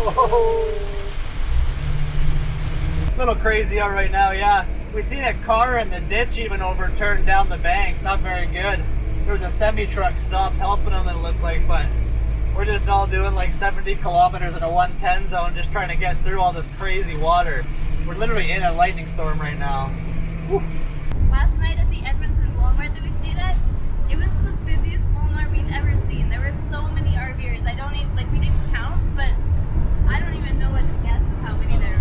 A little crazy out right now, yeah. We seen a car in the ditch even overturned down the bank. Not very good. There was a semi-truck stopped helping them, it looked like, but we're just all doing like 70 kilometers in a 110 zone, just trying to get through all this crazy water. We're literally in a lightning storm right now. Whew. Last night at the Edmonton Walmart, did we see that? It was the busiest Walmart we've ever seen. There were so many RVers. I don't even, like, we didn't count, but I don't even know what to guess of how many there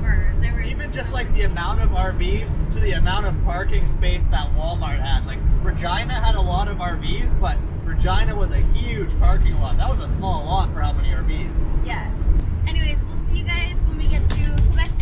were. There were even just like the amount of RVs to the amount of parking space that Walmart had. Like Regina had a lot of RVs, but Regina was a huge parking lot. That was a small lot for how many RVs. Yeah. Anyways, we'll see you guys when we get to Quebec City.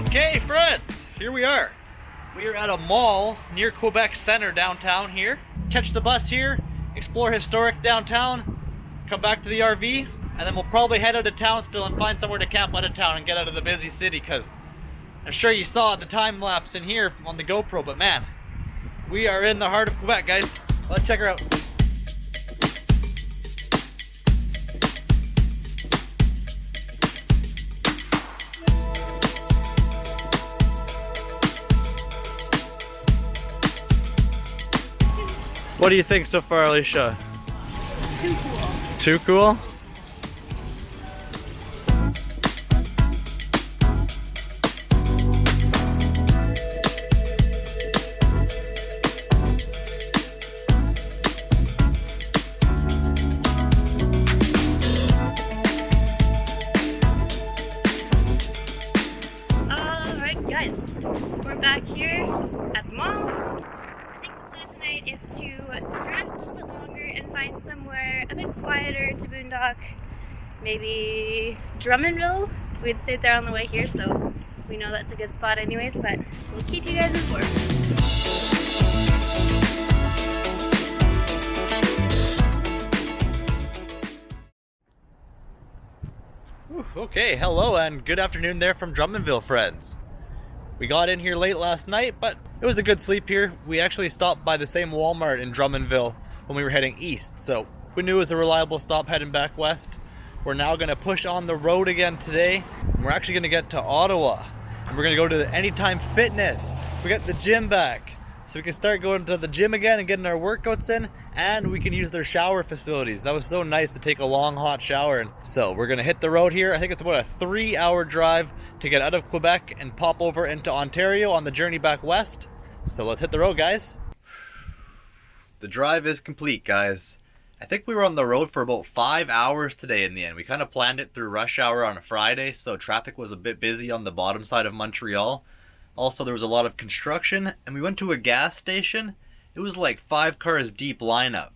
Okay, friends, here we are. We are at a mall near Quebec Center downtown here. Catch the bus here, explore historic downtown, come back to the RV, and then we'll probably head out of town still and find somewhere to camp out of town and get out of the busy city, because I'm sure you saw the time lapse in here on the GoPro, but man, we are in the heart of Quebec, guys. Let's check her out. What do you think so far, Alicia? Too cool. Too cool? Alright guys, we're back here at the mall. Tonight is to drive a little bit longer and find somewhere a bit quieter to boondock. Maybe Drummondville. We'd stayed there on the way here, so we know that's a good spot anyways, but we'll keep you guys informed. Okay, hello and good afternoon there from Drummondville, friends. We got in here late last night, but it was a good sleep here. We actually stopped by the same Walmart in Drummondville when we were heading east, so we knew it was a reliable stop heading back west. We're now going to push on the road again today, and we're actually going to get to Ottawa, and we're going to go to the Anytime Fitness. We got the gym back, so we can start going to the gym again and getting our workouts in, and we can use their shower facilities. That was so nice to take a long hot shower. And so we're going to hit the road here. I think it's about a 3-hour drive to get out of Quebec and pop over into Ontario on the journey back west. So let's hit the road, guys. The drive is complete, guys. I think we were on the road for about 5 hours today in the end. We kind of planned it through rush hour on a Friday, so traffic was a bit busy on the bottom side of Montreal. Also, there was a lot of construction, and we went to a gas station. It was like 5 cars deep lineup.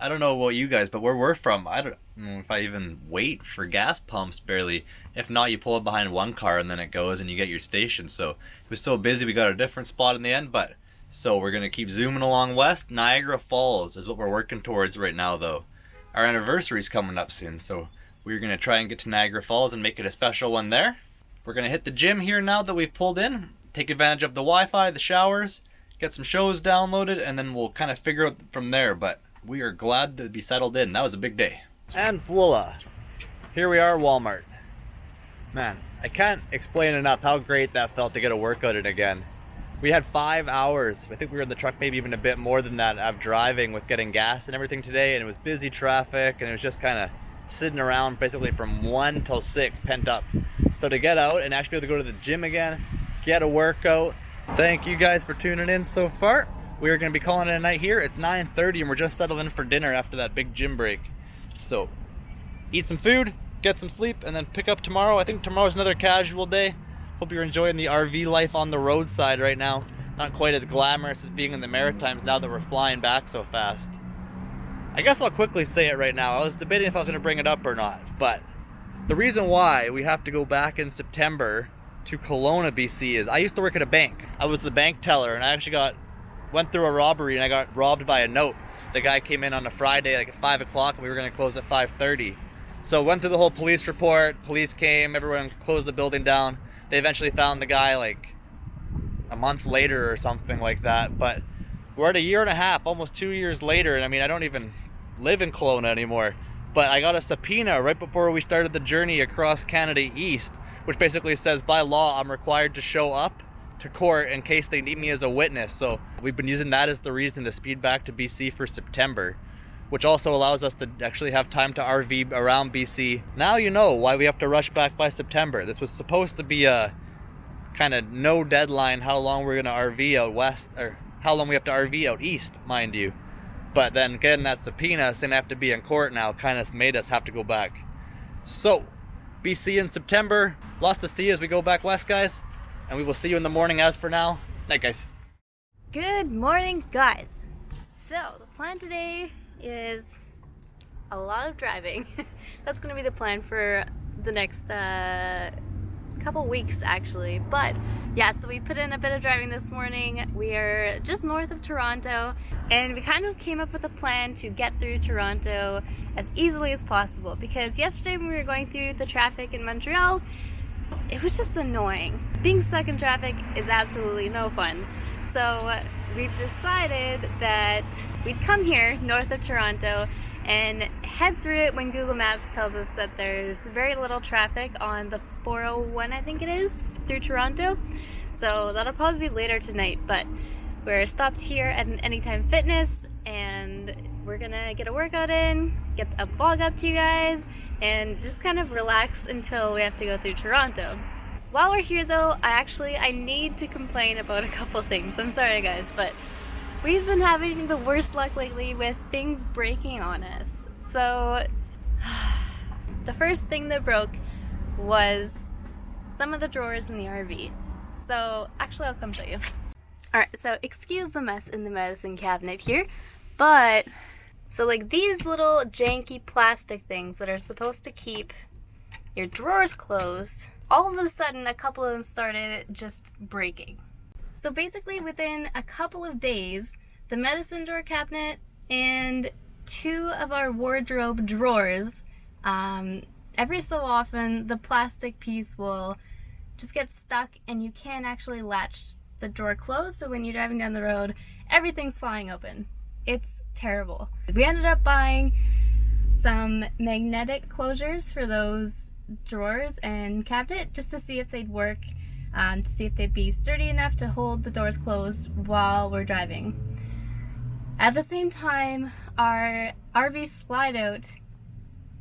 I don't know about you guys, but where we're from, I don't know if I even wait for gas pumps barely. If not, you pull up behind one car and then it goes and you get your station. So it was so busy we got a different spot in the end, but so we're gonna keep zooming along west. Niagara Falls is what we're working towards right now though. Our anniversary's coming up soon, so we're gonna try and get to Niagara Falls and make it a special one there. We're gonna hit the gym here now that we've pulled in, take advantage of the Wi-Fi, the showers, get some shows downloaded, and then we'll kind of figure out from there, but we are glad to be settled in. That was a big day. And voila, here we are, Walmart. Man, I can't explain enough how great that felt to get a workout in again. We had 5 hours. I think we were in the truck maybe even a bit more than that of driving with getting gas and everything today, and it was busy traffic, and it was just kind of sitting around basically from 1 till 6 pent up. So to get out and actually be able to go to the gym again, get a workout. Thank you guys for tuning in so far. We're going to be calling it a night here. It's 9:30 and we're just settled in for dinner after that big gym break. So eat some food, get some sleep, and then pick up tomorrow. I think tomorrow's another casual day. Hope you're enjoying the RV life on the roadside right now. Not quite as glamorous as being in the Maritimes now that we're flying back so fast. I guess I'll quickly say it right now. I was debating if I was going to bring it up or not, but the reason why we have to go back in September to Kelowna, BC is I used to work at a bank. I was the bank teller, and I actually went through a robbery and I got robbed by a note. The guy came in on a Friday like at 5 o'clock and we were going to close at 5:30. So went through the whole police report, police came, everyone closed the building down. They eventually found the guy like a month later or something like that, but we're at a year and a half, almost 2 years later, and I mean, I don't even live in Kelowna anymore, but I got a subpoena right before we started the journey across Canada East, which basically says by law I'm required to show up to court in case they need me as a witness. So we've been using that as the reason to speed back to BC for September, which also allows us to actually have time to RV around BC. Now you know why we have to rush back by September. This was supposed to be a kind of no deadline how long we're going to RV out west, or how long we have to RV out east, mind you. But then getting that subpoena saying I have to be in court now kind of made us have to go back. So, BC in September. Lots to see as we go back west, guys. And we will see you in the morning as for now. Night, guys. Good morning, guys. So, the plan today is a lot of driving. That's going to be the plan for the next couple weeks, actually. But yeah, so we put in a bit of driving this morning. We are just north of Toronto, and we kind of came up with a plan to get through Toronto as easily as possible, because yesterday when we were going through the traffic in Montreal, it was just annoying. Being stuck in traffic is absolutely no fun. So we've decided that we'd come here north of Toronto and head through it when Google Maps tells us that there's very little traffic on the 401, I think it is, through Toronto. So that'll probably be later tonight, but we're stopped here at an Anytime Fitness and we're gonna get a workout in, get a vlog up to you guys, and just kind of relax until we have to go through Toronto. While we're here though, I need to complain about a couple things. I'm sorry guys, but we've been having the worst luck lately with things breaking on us. So the first thing that broke was some of the drawers in the RV. So actually I'll come show you. Alright, so excuse the mess in the medicine cabinet here, but so like these little janky plastic things that are supposed to keep your drawers closed, all of a sudden a couple of them started just breaking. So basically within a couple of days, the medicine drawer cabinet and two of our wardrobe drawers, every so often the plastic piece will just get stuck and you can't actually latch the drawer closed, so when you're driving down the road, everything's flying open. It's terrible. We ended up buying some magnetic closures for those drawers and cabinet just to see if they'd work, to see if they'd be sturdy enough to hold the doors closed while we're driving. At the same time, our RV slide out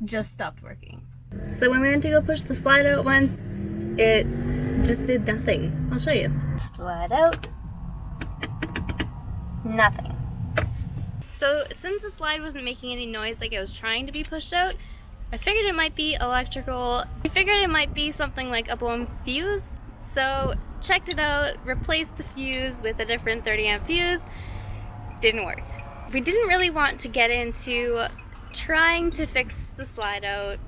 just stopped working. So when we went to go push the slide out once, it just did nothing. I'll show you. Slide out. Nothing. So since the slide wasn't making any noise like it was trying to be pushed out, I figured it might be electrical. I figured it might be something like a blown fuse. So checked it out, replaced the fuse with a different 30 amp fuse. Didn't work. We didn't really want to get into trying to fix the slide out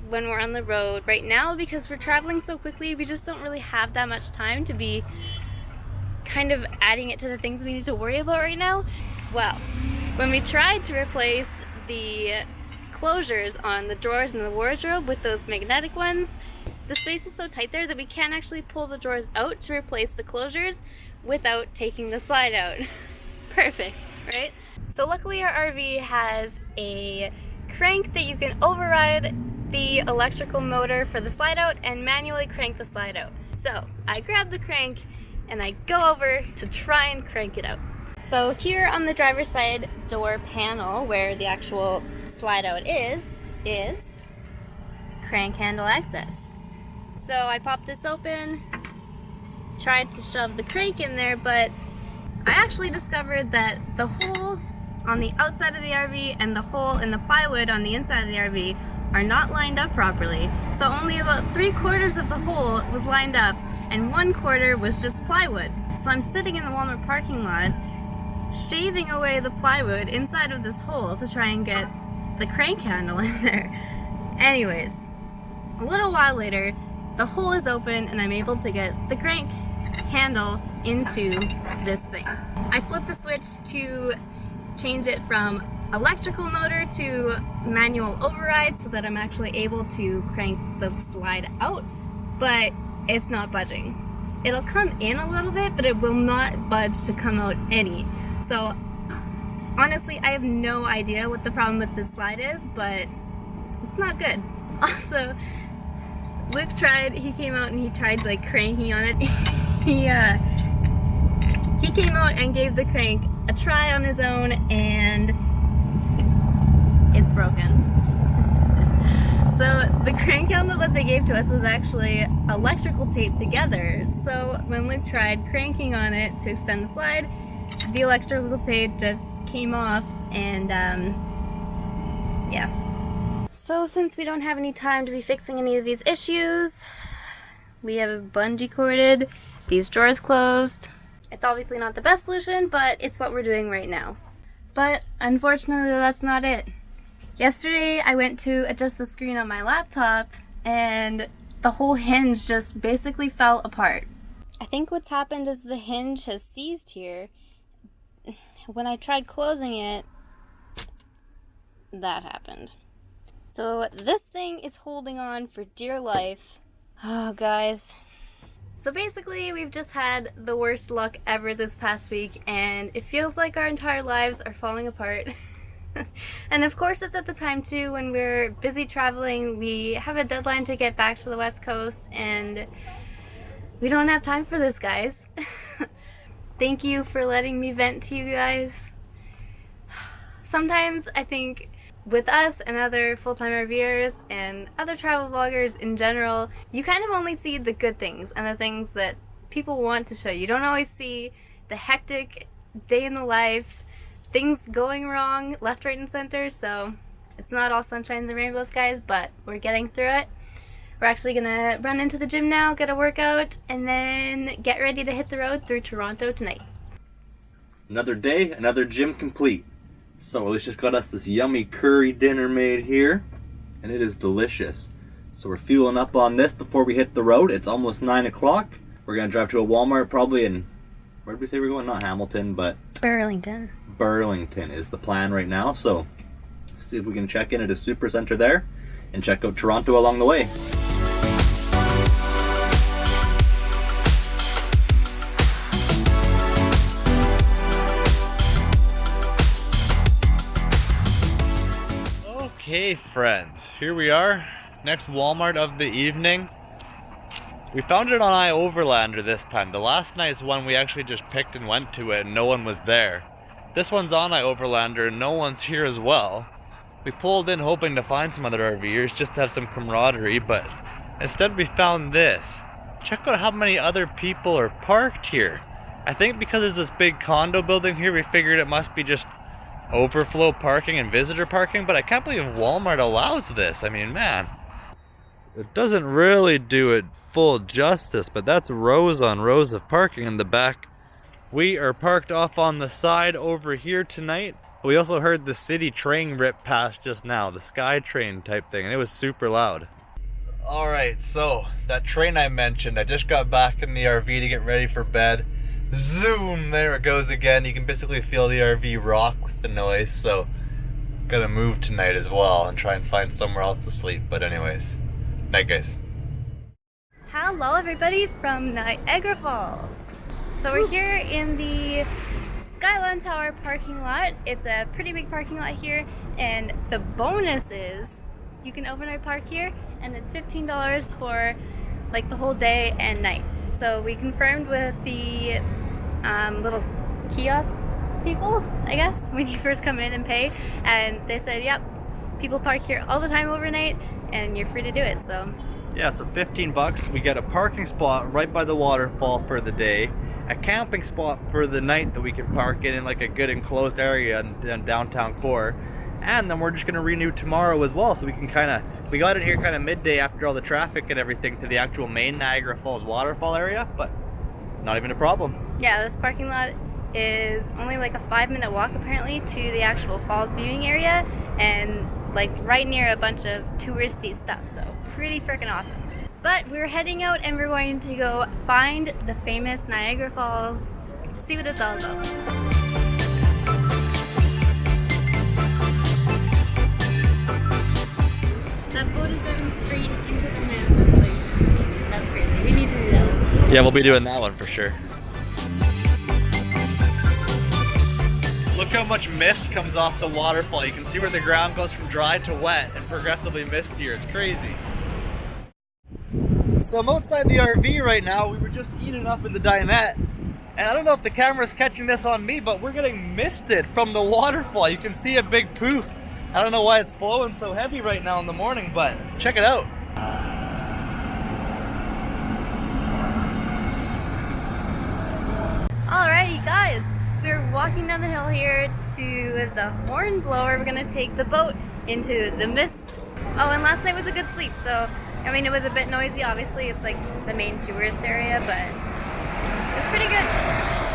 when we're on the road right now because we're traveling so quickly. We just don't really have that much time to be kind of adding it to the things we need to worry about right now. Well, when we tried to replace the closures on the drawers and the wardrobe with those magnetic ones, the space is so tight there that we can't actually pull the drawers out to replace the closures without taking the slide out. Perfect, right? So luckily our RV has a crank that you can override the electrical motor for the slide out and manually crank the slide out. So I grab the crank and I go over to try and crank it out. So here on the driver's side door panel where the actual slide out is crank handle access. So I popped this open, tried to shove the crank in there, but I actually discovered that the hole on the outside of the RV and the hole in the plywood on the inside of the RV are not lined up properly. So only about 3/4 of the hole was lined up and 1/4 was just plywood. So I'm sitting in the Walmart parking lot shaving away the plywood inside of this hole to try and get the crank handle in there. Anyways, a little while later, the hole is open and I'm able to get the crank handle into this thing. I flip the switch to change it from electrical motor to manual override so that I'm actually able to crank the slide out, but it's not budging. It'll come in a little bit, but it will not budge to come out any. So honestly, I have no idea what the problem with this slide is, but it's not good. Also, Luke tried, he came out and he tried like cranking on it. He came out and gave the crank a try on his own and it's broken. So the crank handle that they gave to us was actually electrical tape together. So when Luke tried cranking on it to extend the slide, the electrical tape just came off and yeah. So since we don't have any time to be fixing any of these issues, we have bungee corded, these drawers closed. It's obviously not the best solution, but it's what we're doing right now. But unfortunately, that's not it. Yesterday, I went to adjust the screen on my laptop and the whole hinge just basically fell apart. I think what's happened is the hinge has seized here. When I tried closing it, that happened. So this thing is holding on for dear life. Oh, guys. So basically, we've just had the worst luck ever this past week, and it feels like our entire lives are falling apart. And of course, it's at the time too when we're busy traveling. We have a deadline to get back to the West Coast, and we don't have time for this, guys. Thank you for letting me vent to you guys. Sometimes I think with us and other full-time RVers and other travel vloggers in general, you kind of only see the good things and the things that people want to show you. You don't always see the hectic day in the life, things going wrong left, right, and center. So it's not all sunshines and rainbows, guys, but we're getting through it. We're actually gonna run into the gym now, get a workout, and then get ready to hit the road through Toronto tonight. Another day, another gym complete. So Elise just got us this yummy curry dinner made here, and it is delicious. So we're fueling up on this before we hit the road. It's almost 9 o'clock. We're gonna drive to a Walmart probably in, where did we say we're going? Not Hamilton, but Burlington. Burlington is the plan right now. So let's see if we can check in at a super center there and check out Toronto along the way. Okay, friends, here we are, next Walmart of the evening. We found it on iOverlander this time. The last night's one we actually just picked and went to it and no one was there. This one's on iOverlander and no one's here as well. We pulled in hoping to find some other RVers just to have some camaraderie, but instead we found this. Check out how many other people are parked here. I think because there's this big condo building here, we figured it must be just overflow parking and visitor parking, but I can't believe Walmart allows this. I mean, man, it doesn't really do it full justice, but that's rows on rows of parking in the back. We are parked off on the side over here tonight. We also heard the city train rip past just now, the sky train type thing, and it was super loud. Alright, so that train I mentioned, I just got back in the RV to get ready for bed. Zoom, there it goes again. You can basically feel the RV rock with the noise, so gotta move tonight as well and try and find somewhere else to sleep. But anyways, night guys. Hello everybody from Niagara Falls. So we're here in the Skyline Tower parking lot. It's a pretty big parking lot here, and the bonus is you can overnight park here and it's $15 for like the whole day and night. So we confirmed with the little kiosk people, I guess, when you first come in and pay, and they said, yep, people park here all the time overnight and you're free to do it. So yeah, so 15 bucks. We get a parking spot right by the waterfall for the day, a camping spot for the night that we can park in like a good enclosed area in downtown core, and then we're just gonna renew tomorrow as well, so we can we got in here kind of midday after all the traffic and everything to the actual main Niagara Falls waterfall area, but not even a problem. yeah, this parking lot is only like a 5-minute walk apparently to the actual falls viewing area, and like right near a bunch of touristy stuff, so pretty freaking awesome. But we're heading out and we're going to go find the famous Niagara Falls, see what it's all about. That boat is driving straight into the mist. Like, that's crazy. We need to do that. Yeah, we'll be doing that one for sure. Look how much mist comes off the waterfall. You can see where the ground goes from dry to wet and progressively mistier. It's crazy. So I'm outside the RV right now. We were just eating up in the dinette. And I don't know if the camera's catching this on me, but we're getting misted from the waterfall. You can see a big poof. I don't know why it's flowing so heavy right now in the morning, but check it out. Alrighty guys, we're walking down the hill here to the horn blower. We're gonna take the boat into the mist. Oh, and last night was a good sleep, so I mean it was a bit noisy, obviously it's like the main tourist area, but it's pretty good.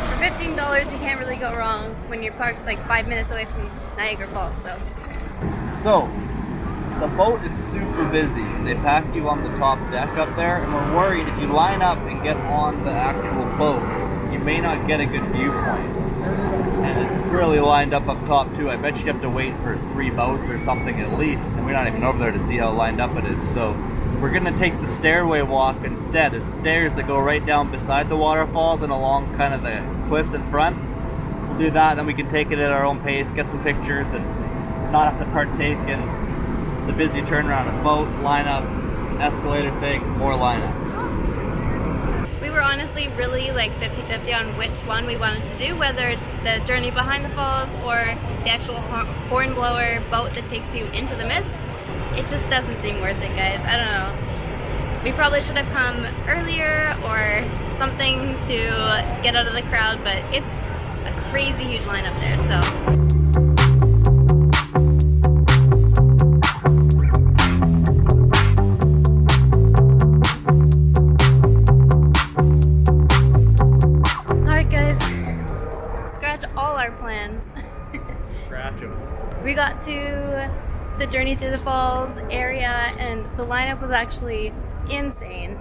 For $15 you can't really go wrong when you're parked like 5 minutes away from Niagara Falls. So, the boat is super busy. They pack you on the top deck up there, and we're worried if you line up and get on the actual boat, you may not get a good viewpoint. And it's really lined up top too. I bet you have to wait for 3 boats or something at least, and we're not even over there to see how lined up it is. So we're gonna take the stairway walk instead. There's stairs that go right down beside the waterfalls and along kind of the cliffs in front. We'll do that, then we can take it at our own pace, get some pictures, and not have to partake in the busy turnaround of boat, lineup, escalator thing, more lineup. We were honestly really like 50-50 on which one we wanted to do, whether it's the journey behind the falls or the actual horn blower boat that takes you into the mist. It just doesn't seem worth it, guys. I don't know. We probably should have come earlier or something to get out of the crowd, but it's a crazy huge lineup there, so. We got to the journey through the falls area and the lineup was actually insane.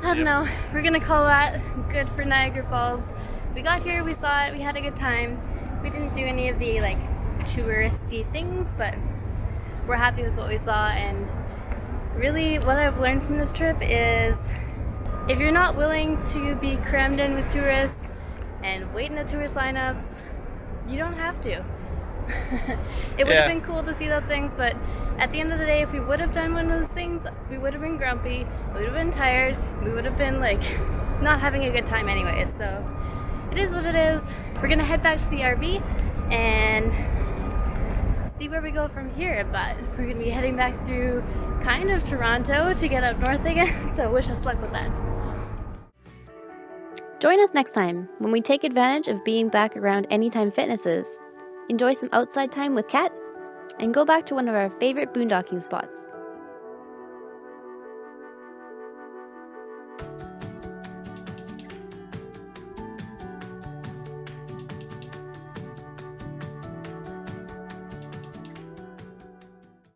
I don't know, we're gonna call that good for Niagara Falls. We got here, we saw it, we had a good time. We didn't do any of the like touristy things, but we're happy with what we saw. And really what I've learned from this trip is if you're not willing to be crammed in with tourists and wait in the tourist lineups, you don't have to. It would have been cool to see those things, but at the end of the day, if we would have done one of those things, we would have been grumpy, we would have been tired, we would have been like not having a good time anyways. So it is what it is. We're gonna head back to the RV and see where we go from here, but we're gonna be heading back through kind of Toronto to get up north again, so wish us luck with that. Join us next time when we take advantage of being back around Anytime Fitnesses, enjoy some outside time with Kat, and go back to one of our favorite boondocking spots.